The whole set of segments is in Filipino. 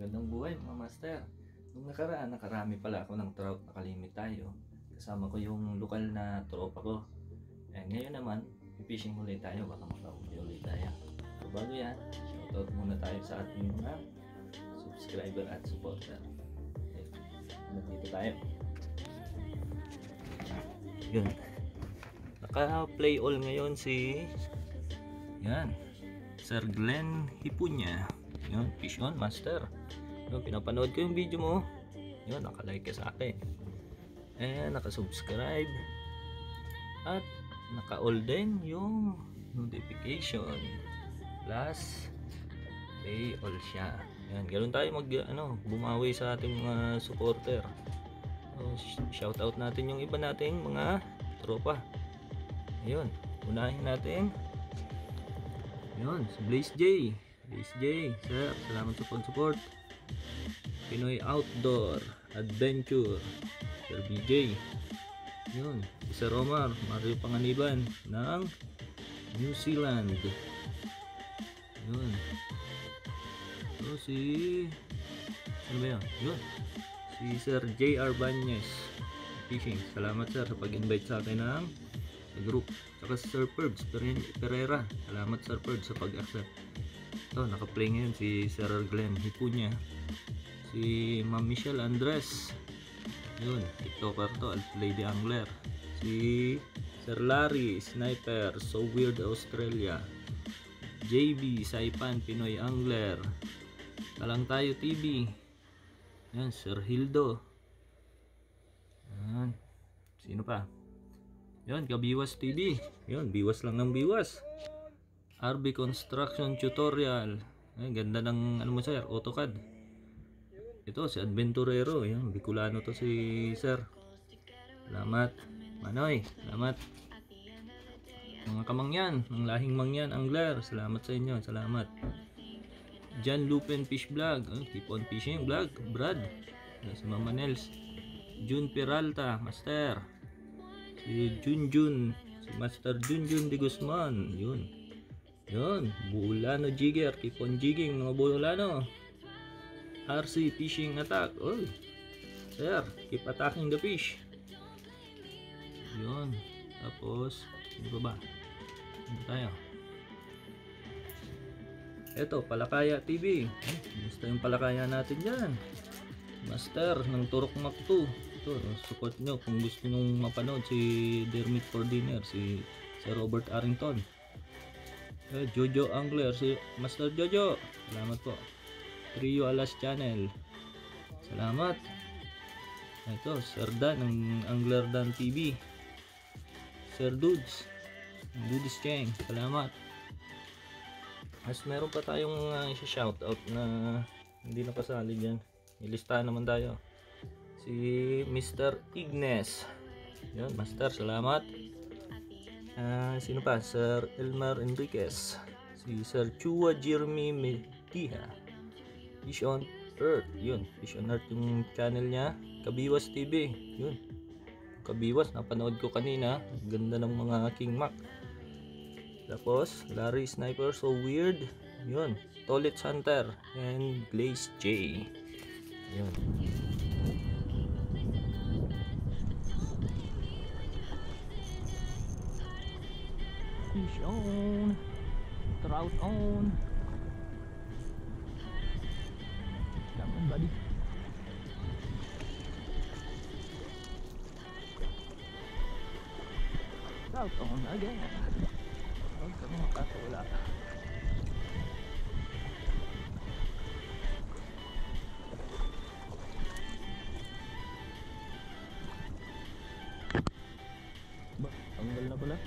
Magandang buhay mga master. Nung nakaraan, nakarami pala ako ng trout, nakalimit tayo. Kasama ko yung lokal na tropa ko. Ngayon naman, fishing ulit tayo, baka makahuli ulit tayo. So bago yan, shoutout muna tayo sa ating mga subscriber at supporter. Okay, nandito tayo. Yun. Naka-play all ngayon si Sir Glenn Hipunya. Yun, fish on master. Yun, pinapanood ko yung video mo. Yun, naka-like ka sa akin. Naka-subscribe. At naka-all din yung notification. Plus, play all siya. Yan, ganoon tayo bumawi sa ating mga supporter. So, shout out natin yung iba nating mga tropa. Ayun, unahin natin. Yun, si Blaze J. Sir, salamat sa pag-support. Pinoy Outdoor Adventure, Sir BJ. Yun, si Sir Omar Mario Panganiban ng New Zealand. Yun. So, ano ba yan? Yun, si Sir JR Banyes Fishing. Salamat sir sa pag-invite sa akin ng group. Saka si Sir Perbs Pereira. Salamat Sir Perbs sa pag-accept. So, naka-play ngayon si Sir Glenn Hipunya. Si Ma'am Michelle Andres. Yun, TikToker to, Lady Angler. Si Sir Larry Sniper, So Weird Australia. JB Saipan Pinoy Angler. Talang Tayo TV. Yan, Sir Hildo. Yan. Sino pa? Yan, Kabiwas TV. Yan, biwas lang ng biwas. RB Construction Tutorial. Ay, ganda ng sir, AutoCAD. Ito si Adventurero, yan, Bicolano to si Sir. Salamat. Manoy, salamat. Mga kamangyan, ng lahing mangyan angler, salamat sa inyo, salamat. John Lupin Fish Vlog, keep on fishing vlog, Brad. Si Mama Nels. Jun Peralta, Master. Si Junjun, si Master Junjun de Guzman, yun. Yun, Bulano Jigger, keep on jigging mga Bulano. RC Fishing Attack, oy, sir, keep attacking the fish. Yun, tapos, ano ba? Ano tayo? Eto, Palakaya TV. Gusto yung Palakaya natin dyan. Master ng Turok Mac 2. Ito, support nyo kung gusto nyo mapanood si Dermit for Dinner, si Sir Robert Arrington. Jojo Angler, si Master Jojo, salamat po. Trio Alas Channel, salamat. Ito, Sir Dan ng Angler Dan TV. Sir Dudes Cheng, salamat. As meron pa tayong shoutout na hindi nakasali dyan, ilistahan naman tayo. Si Mr. Ignes, yun, Master, salamat. Sino pa? Sir Elmar Enriquez, si Sir Chua Jeremy Mediha. Fish on Earth, yun, Fish on Earth yung channel niya. Kabiwas TV, yun, Kabiwas, napanood ko kanina, ganda ng mga King Mac. Tapos Larry Sniper, So Weird, yun, Tolitz Hunter and Glaze J, yun. Fish on, trout on. Come on, buddy. Trout on again. Huwag ka makatula. Ba, tanggal na pala.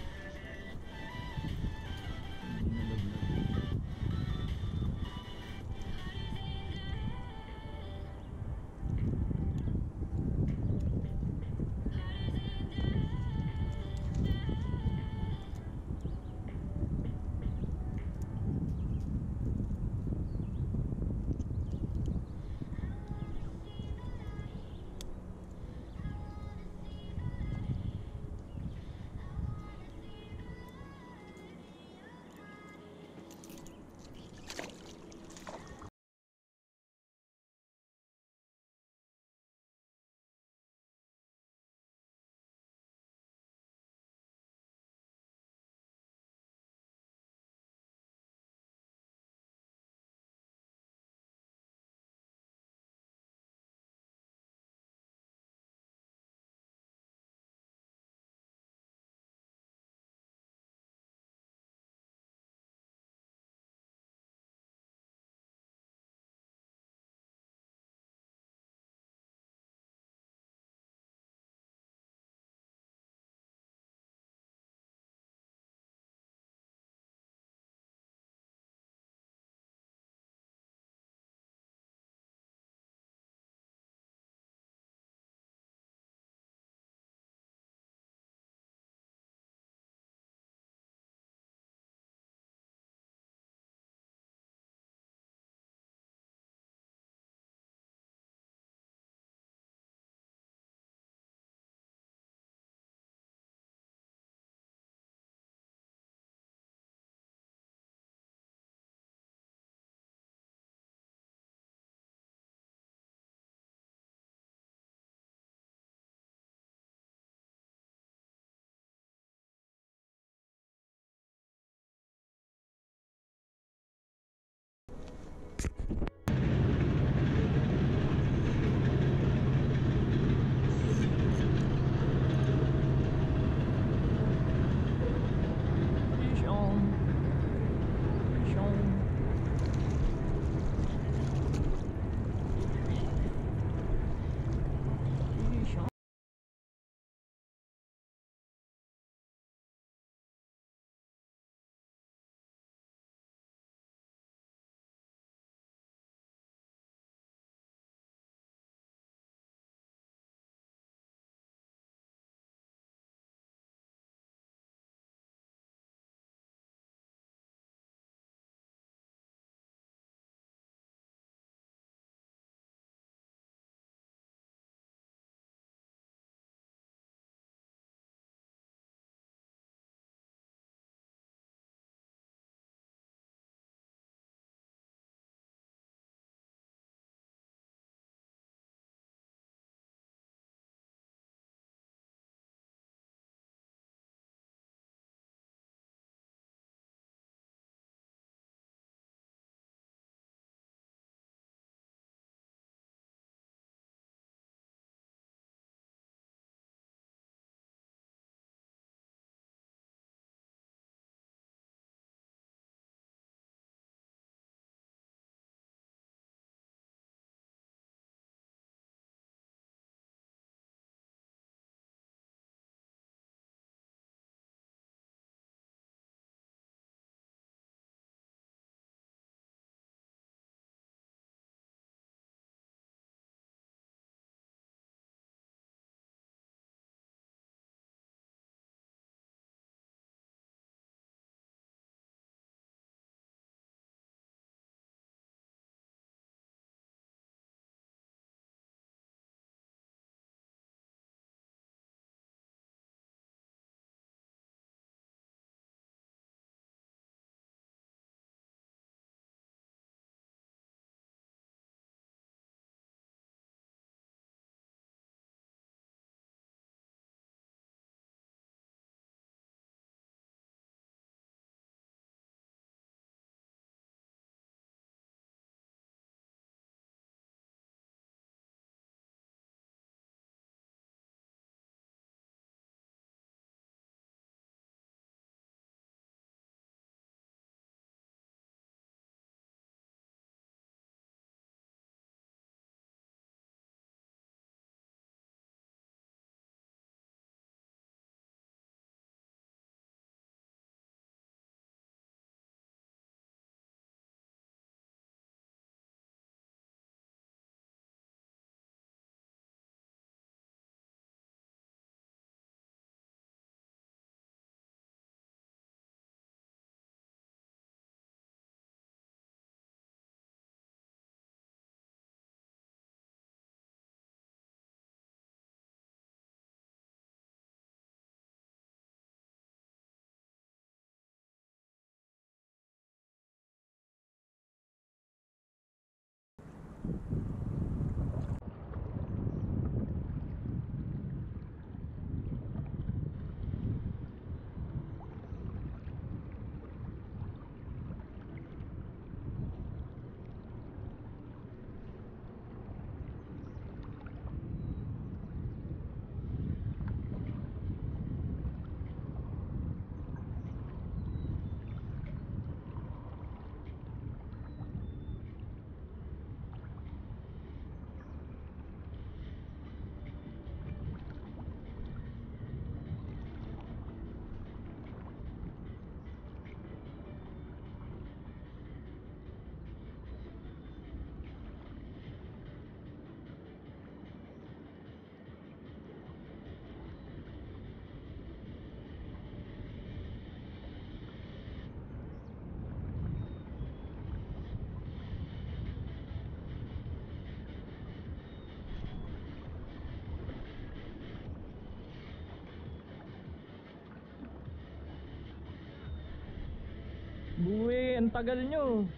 Buwi, ang tagal nyo.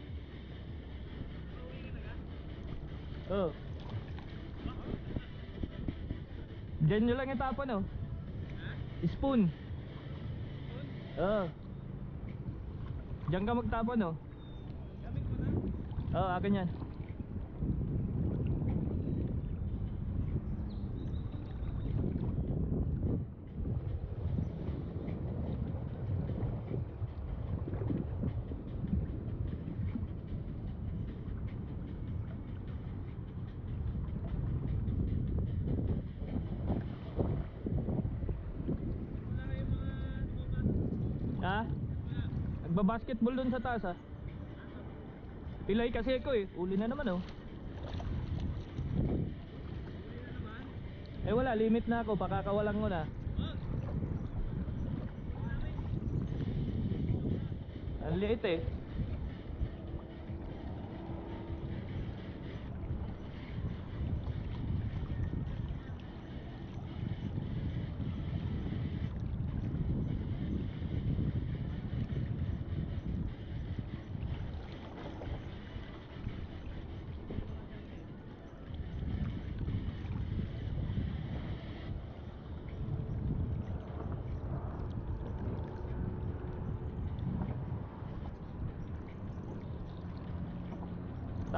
Oh. Diyan nyo lang itapon oh. Spoon. Oh. Diyan ka magtapon oh. Oh, akin yan. Ha? Nagbabasketball dun sa taas ha. Pilay kasi ako eh. Uli na naman oh. Eh wala, limit na ako. Pakakawalan ko na. Ang liit eh.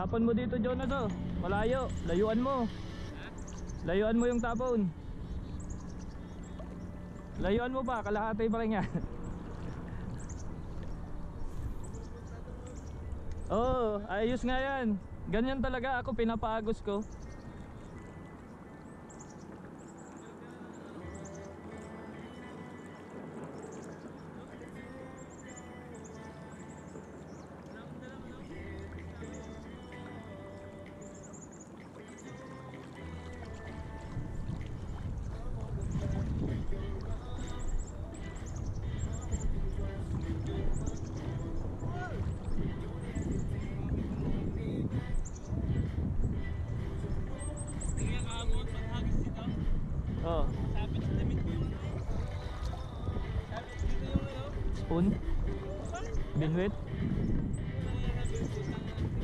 Tapon mo dito, Jonah to. Malayo, layuan mo. Layuan mo yung tapon. Layuan mo pa, kalahati pa rin yan. Oo, ayos nga yan. Ganyan talaga ako, pinapaagos ko. Oh. Sabit sa damit ko yung sabit dito yung Spoon? Binwit?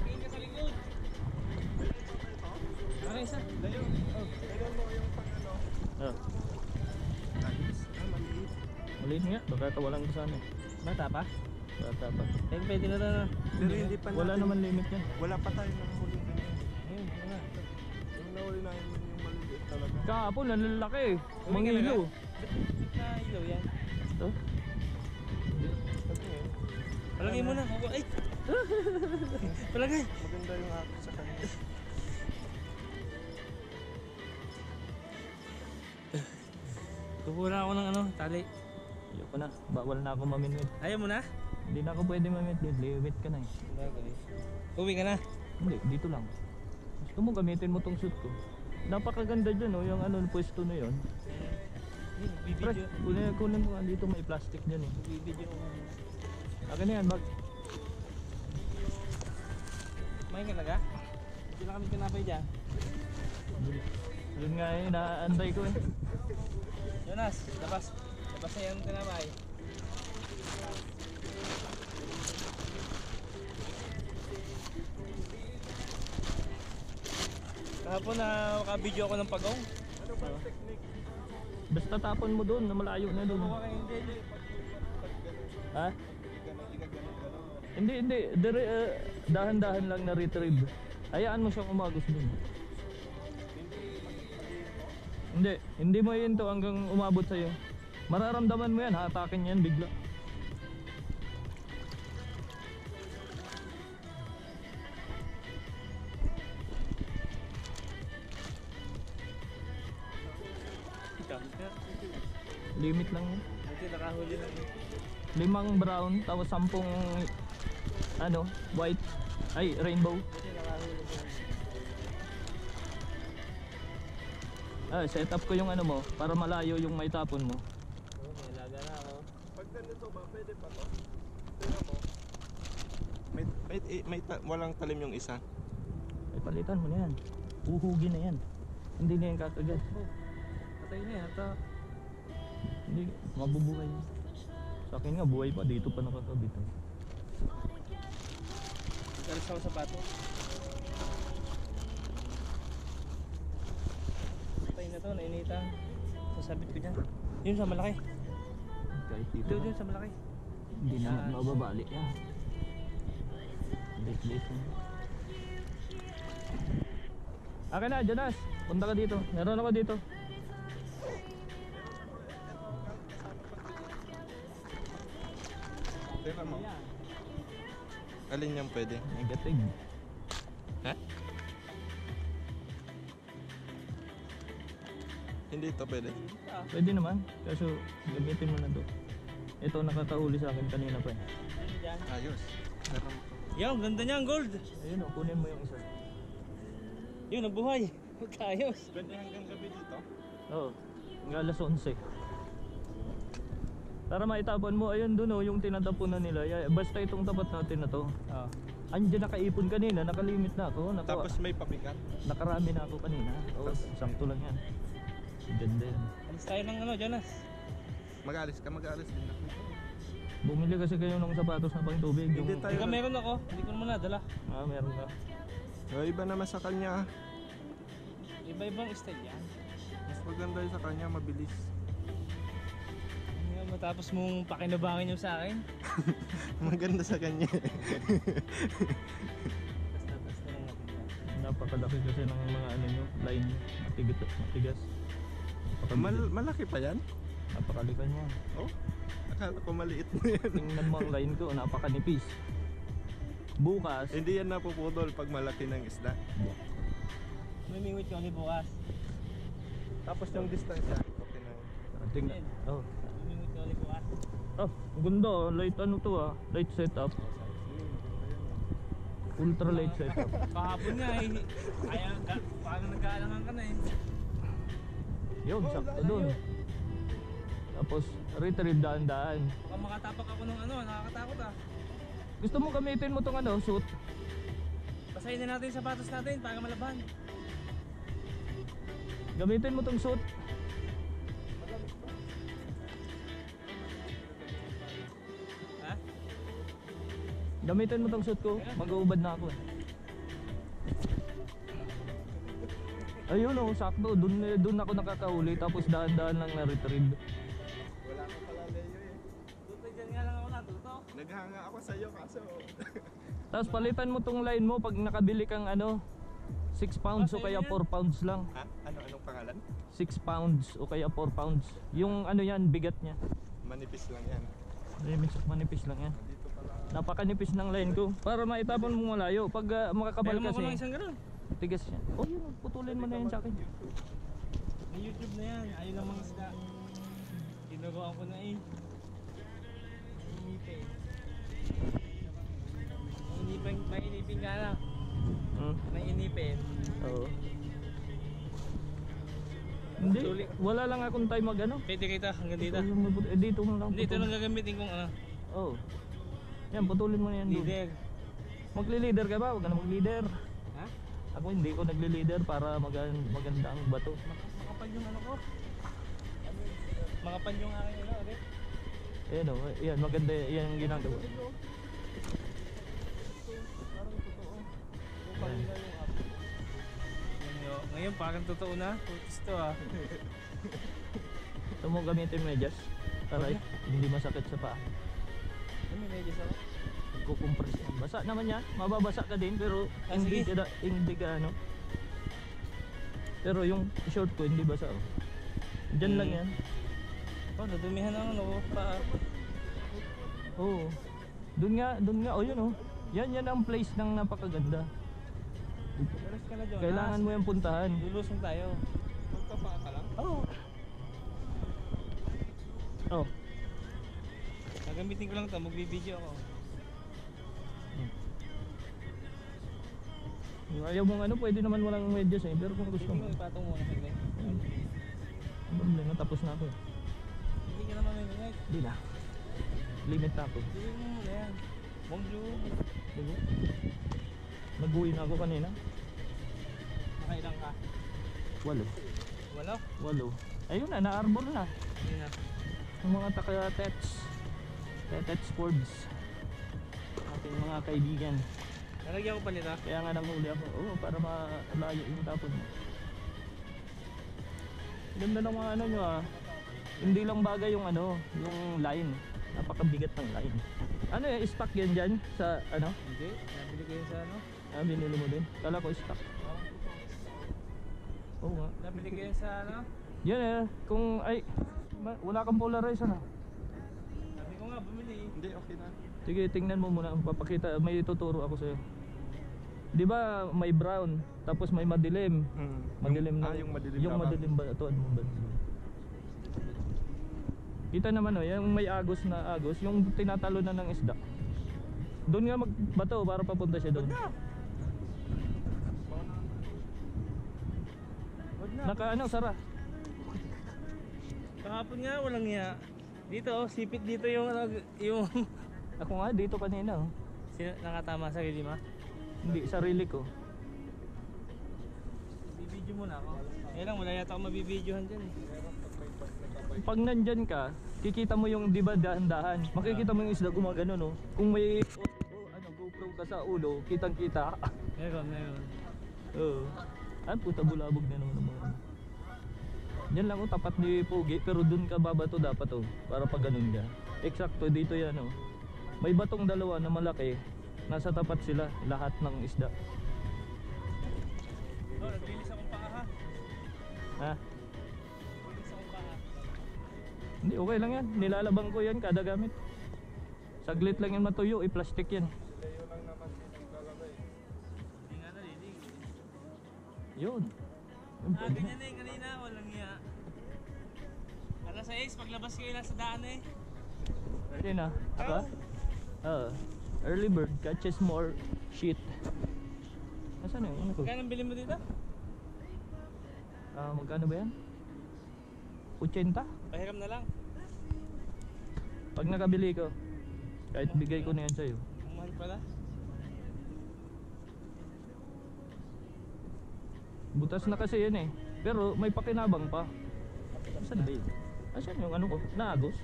tingin ka sa likod. Ano isa? Layo. Layo mo yung pang ano. Oh. Ayos. Maliit. Maliit nga, baka kawalan ko sana. Bata pa? Bata pa. Eh, pwede na na. Pero hindi pa Wala natin- naman limit yan. Wala pa tayo ng huling ganyan. Ayun, wala. Yung nahuli namin yung maliliit talaga. Kahapon, ang lalaki eh. Mangilo. Na ilaw yan. Ito? Palagay mo na. Ay! Palagay! Maganda yung akin sa kanya. Kukuha ako ng ano, tali. Ayoko na, bawal na ako maminwit. Ayaw mo na? Hindi na ako pwede maminwit, limit ka na eh. Uwi ka na. Hindi, dito lang. Gusto mo gamitin mo tong suit ko. Napakaganda dyan oh, yung ano, pwesto na yun. Pre, kunin mo nga dito, may plastic dyan eh. Bibidyo ko. Akin na yan, bag. May ka na ka? Hindi na kami kinapay dyan. Yun nga eh, naantay ko eh. Jonas, labas. Labas na yung kinapay. Kahapon na maka-video ako ng pagong. Ano ba ang technique? Basta tapon mo doon, na malayo na doon. Hindi. Ha? Ganun, gano'n. Hindi. Dahan-dahan lang na retrieve. Hayaan mo siyang umagos doon. Hindi mo yun to hanggang umabot sa'yo. Mararamdaman mo yan, hatakin yan bigla. Limit lang yun. Buti nakahuli lang. 5 brown, tapos 10 white. Ay, rainbow. Buti nakahuli lang. Set up ko yung mo, para malayo yung may tapon mo. Oo, may laga na ako. Pag ganito ba, pwede pa to? Tingnan mo. Walang talim yung isa. Ay, palitan mo na yan. Uhugin na yan. Hindi na yan kakagat. Patay na yata. Hindi, mabubuhay yan. Sa akin nga, buhay pa. Dito pa nakakabit. Alis ako sapato. Patay na to, nainitan. Sasabit ko dyan. Yun sa malaki. Kahit dito Doon na. sa malaki. Hindi na mababali yan. Late na. Akin na, Jonas. Punta ka dito. Meron ako dito. Tingnan mo. Alin yung pwede? Negative. Ha? Hindi ito pwede. Pwede naman. Kaso gamitin mo na to. Ito nakakauli sa akin kanina pa. Ayos. Pero Yung, ganda niya ang gold. Ayun o, kunin mo yung isa. Yun, nabuhay. Magkayos. pwede hanggang gabi dito. Oo. Hanggang alas 11. Para maitapon mo, ayun dun yung tinatapunan nila. Basta itong tapat natin na to. Oo. Andiyan nakaipon kanina, nakalimit na ako. Tapos may pabigat. Nakarami na ako kanina. Oo, sakto lang yan. Ganda yan. Alis tayo ng Jonas. Mag-alis din ako. Bumili kasi kayo ng sapatos na pang tubig. Hindi Yung... tayo. Teka, meron ako. Hindi ko naman nadala. Meron ka. Iba naman sa kanya. Iba-ibang style yan. Mas maganda yung sa kanya, mabilis. Ngayon, matapos mong pakinabangin yung sa akin. Maganda sa kanya. Basta lang natin yan. Napakalaki kasi ng mga nyo, line nyo. Matigas. Malaki pa yan? Napakalikan niya. Oh? Akala ko maliit na yan. Tingnan mo ang line ko, napakanipis. Bukas, Hindi yan napuputol pag malaki ng isda. Mamingwit ka ulit bukas. Tapos yung distansya, okay na yun. tingnan. Oh. Mamingwit ka ulit bukas. Oh, ang ganda. Light light setup. Ultra light setup. Kahapon nga eh. Parang nag-aalangan ka na eh. Yun, sakto dun. Tapos, retrieve daan-daan. Baka makatapak ako ng nakakatakot ah. Gusto mo gamitin mo tong suit? Basahin na natin yung sapatos natin para malaban. Gamitin mo tong suit. Ha? Gamitin mo tong suit ko. Mag-uubad na ako. Ayun sakto. Dun ako nakakauli. Tapos daan-daan lang na-retrieve. Wala ka pala Leo eh. Tutoy dyan nga lang ako natuto. Naghanga ako sa'yo kaso. Tapos palitan mo tong line mo pag nakabili kang 6 pounds o kaya 4 pounds lang. Ha? Anong pangalan? 6 pounds o kaya 4 pounds. Yung yan, bigat niya. Manipis lang yan. Manipis lang yan. Dito pala. Napakanipis ng line ko. Para maitapon mo malayo. Pag makakabal Meron ako ng kasi, isang ganun. tigas yan. Oh yun, putulin mo na yan sa akin. May YouTube na yan. Ayaw lang mga isda. Ginagawa ko na eh. Inipin. Mainipin ka na. Mainipin. Oo. Hindi, wala lang akong time Pwede kita hanggang dito. Dito mo lang. Dito lang gagamitin kung Oo. Yan, putulin mo na yan doon. leader. Magli-leader ka ba? Huwag ka na mag-leader. Ha? Ako hindi ko nagli-leader para maganda ang bato. Makapal yung ko. Makapal yung aking ulit. Ayan yan, maganda yan ang ginagawa. Parang totoo. Kupal nila yung app. Yan yung Ngayon parang totoo na. Putis to ah. Ito mo gamitin medyas. Para hindi masakit sa paa. Ano may medyas ako? Kukumpres yan. Basa naman yan. Mababasa ka din pero Ah, hindi sige. hindi ka ano. Pero yung short ko hindi basa. Oh. Diyan lang yan. Oh, nadumihan ako. No? Pa. Oo. Doon nga. Oh yun oh. Yan ang place ng napakaganda. Alas ka na dyan. Kailangan mo yung puntahan. Lulusong tayo. Magkapaa ka lang? Oo. Oh. Gagamitin ko lang ito. Magbibideo ako. Yung ayaw mong ano, pwede naman walang medyas eh. Pero kung gusto Hindi mo. ko ipatong muna saglit. Ano problema, tapos na ako eh. Hindi ka naman may minute. Hindi na. Limit na ako. Hindi mo muna yan. Bonjour. Diba? Nag-uwi na ako kanina. Nakailang ka? 8. Wala. 8. Ayun na, na-arbor na. Hindi na. Yung mga taka-tets. Tets Forbes. Ating mga kaibigan. Nalagyan ko pa nila. Kaya nga nanghuli ako. Oo, para malayo yung tapon mo. Ganda ng mga ano nyo ah. Hindi lang bagay yung ano, yung line. Napakabigat ng line. Ano eh, stock yan dyan sa ano? Hindi. Nabili ko yun sa ano. Ah, binili mo din. Kala ko stock. Oo nga. Nabili ko yun sa ano. Yan eh, kung ay wala kang polarize ano. Sabi ko nga bumili. Hindi, okay na. Sige, tingnan mo muna. Papakita, may tuturo ako sa'yo. Di ba may brown, tapos may madilim. Madilim na. Yung madilim Yung na ba? madilim ba? Ito, ano ba? Kita naman oh, yung may agos na agos, yung tinatalo na ng isda. Doon nga magbato para papunta siya doon. Wag na. Naka ano, Sara? Kahapon nga walang niya. Dito oh, sipit dito yung yung Ako nga dito kanina oh. nakatama sa lima. Hindi, sarili ko. Bibidyo muna ako. Eh lang, wala yata akong mabibidyohan dyan eh. Pag nandyan ka, kikita mo yung di ba dahan-dahan. Makikita mo yung isda gumagano no. Kung may ano GoPro ka sa ulo, kitang-kita. Meron. Oo. Ay puta bulabog na naman ang mga. Yan lang oh, tapat ni Pogi, pero dun ka babato dapat oh, para pag ganun ka. Eksakto dito yan oh. May batong dalawa na malaki. Nasa tapat sila, lahat ng isda. Oh, naglinis akong paa ha. Ha? Naglinis akong paa. Hindi, okay lang yan. Nilalabang ko yan kada gamit. Saglit lang yan matuyo, i-plastic yan. Kayo lang naman naglalagay. Hindi nga nalilig. Yun. Yun Ah, pwede na. ganyan eh, kanina, walang iya. Alas 6, paglabas kayo nasa daan eh. Pwede na. Aka? Early bird catches more shit. Nasaan yung ano ko? Kaya nang bilhin mo dito? Magkano ba yan? 80? Pahiram na lang. Pag nakabili ko, kahit bigay ko na yan sa'yo. Ang mahal pala. Butas na kasi yan eh. Pero may pakinabang pa. Saan ba yun? Asan yung ano ko? Naagos?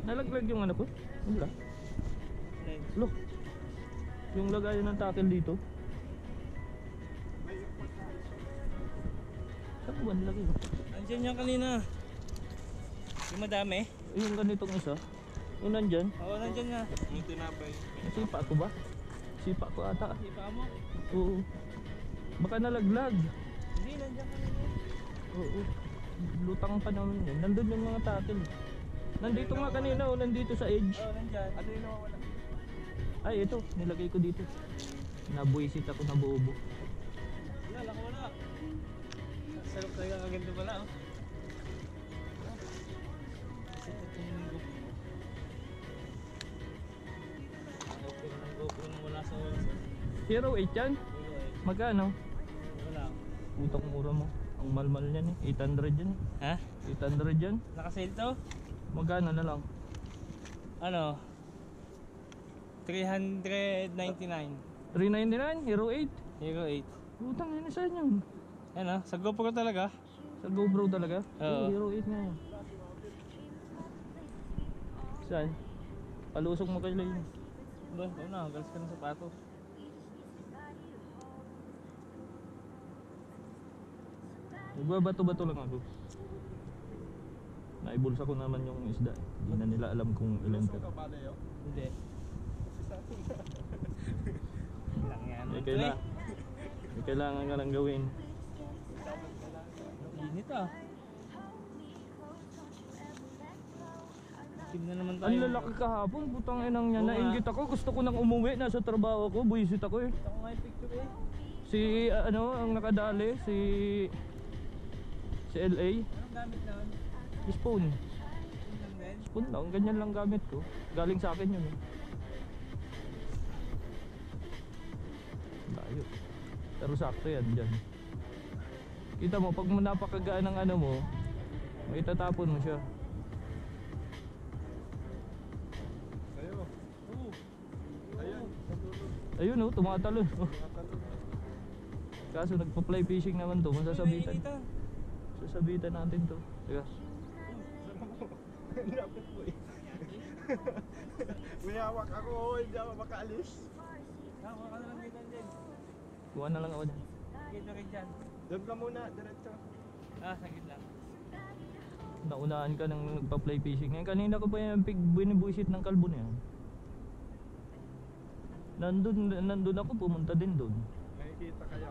Nalaglag yung ano ko? Wala. Look. Yung lagayan ng tackle dito. Saan ko ba nilagay? Andiyan yan kanina. Yung madami. Yung ganitong isa. Yung nandyan. Oo, nandyan nga. Yung tinapay. Sipa ko ba? Sipa ko ata. Ipa mo. Oo. Baka nalaglag. Hindi, nandyan kanina. Oo. Lutang pa naman yun. Nandun yung mga tackle. Nandito nga kanina oh, nandito sa edge. Oo, nandyan. Ano yung nawawala? Ay ito, nilagay ko dito. Nabuisit ako na bobo. Wala, wala. Sarap talaga kaganda pala oh. Sikat yung linggo. Okay na ng GoPro nang wala sa oras. 08 yan? Magkano? Wala. Utang mura mo. Ang malmal yan eh. 800 yan Ha? eh. 800 yan. Nakasale to? Magkano na lang? Ano? 399. 399? Hero 8? Hero 8. Utang yun, saan yun? Yan ah, sa GoPro talaga. Sa GoPro talaga? Oo. Hero 8 nga yun. Saan? Palusok mo kay Lane. Ba, ikaw na, galas ka ng sapatos. Nagbabato-bato lang ako. Naibulsa ko naman yung isda. Hindi na nila alam kung ilan Gusto ka. ka ba na yun? Hindi. Isa ko na. Lang yan. May kailangan ka lang gawin. Init ah. Team na naman tayo. Ang lalaki kahapon, putang inang niya. Oo nga. Nainggit ako, gusto ko nang umuwi. Nasa trabaho ko, buwisit ako eh. Ito ko nga yung picture eh. Si ang nakadali, si LA. Anong gamit naman? Spoon. Yun lang din. Spoon lang, ganyan lang gamit ko. Galing sa akin yun eh. Layo. Pero sakto yan dyan. Kita mo, pag napakagaan ng ano mo, may tatapon mo siya. Sa'yo. Oo. Ayan. Ayun oh, tumatalon. Oh. Tumatalon. Kaso nagpa-fly fishing naman to, masasabitan. Nainita. Sasabitan natin to. Teka. Lapit mo eh. May hawak ako, hindi ako makaalis. Ako ka na lang dito din. Kuha na lang ako dyan. Dito rin dyan. Doon ka muna, diretso. Ah, sagit lang. Naunahan ka nang nagpa-fly fishing. Ngayon kanina ko pa yung binibuisit ng kalbo na yan. Nandun ako, pumunta din doon. Makikita kaya